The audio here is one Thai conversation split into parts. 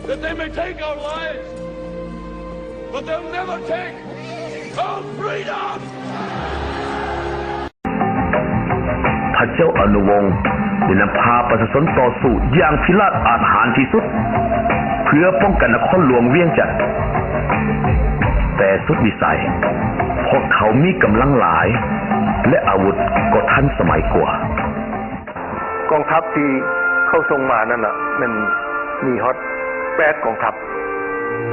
that they may take our lives, but they'll never take our freedom. พระเจ้าอนุวงศ์ได้นำพาประชาชนต่อสู้อย่างพิราศอาถรรพ์ที่สุดเพื่อป้องกันนครหลวงเวียงจันทน์แต่สุดวิสัยพวกเขามีกำลังหลายและอาวุธก็ทันสมัยกว่ากองทัพที่เข้าส่งมานั่นน่ะมันมีฮอต8กองทัพ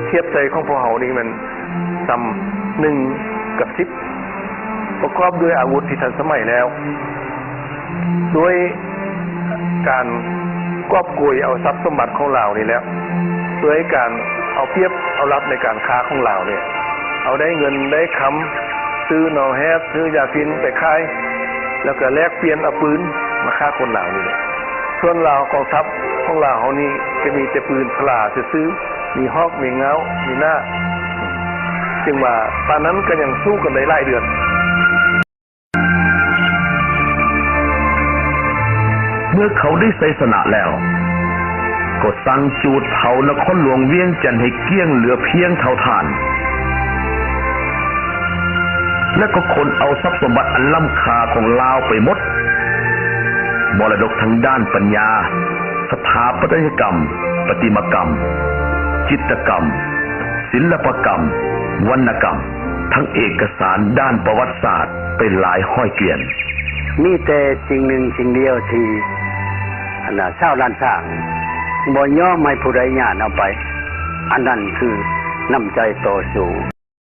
เทียบใจของพวกเขานี่มันต่ำ1กับ10ประกอบด้วยอาวุธที่ทันสมัยแล้วด้วยการกอบโกยเอาทรัพย์สมบัติของเรานี่แล้วด้วยการเอาเปรียบเอารับในการค้าของเราเนี่ยเอาได้เงินได้คำซื้อหนอแฮบซื้อยาพินไปขายแล้วก็แลกเปลี่ยนเอาปืนมาฆ่าคนเหล่านี้ส่วนเรากองทัพของเราเขานี่จะมีแต่ปืนพลาซื้อมีฮอกมีเงามีหน้าจึงว่าตอนนั้นก็ยังสู้กันได้หลายเดือนเมื่อเขาได้ไสยชนะแล้วก็สั่งจูดเผานครหลวงเวียงจันทน์ให้เกลี้ยงเหลือเพียงเท่าฐานและก็ขนเอาทรัพย์สมบัติอันล้ำค่าของลาวไปหมดมรดกทางด้านปัญญาสถาปัตยกรรมประติมากรรมจิตรกรรมศิลปกรรมวรรณกรรมทั้งเอกสารด้านประวัติศาสตร์เป็นหลายห้อยเกวียนมีแต่สิ่งหนึ่งสิ่งเดียวที่ชาวล้านช้างบ่ย่อมให้ผู้ใดญาณเอาไปอันนั้นคือน้ำใจต่อสู้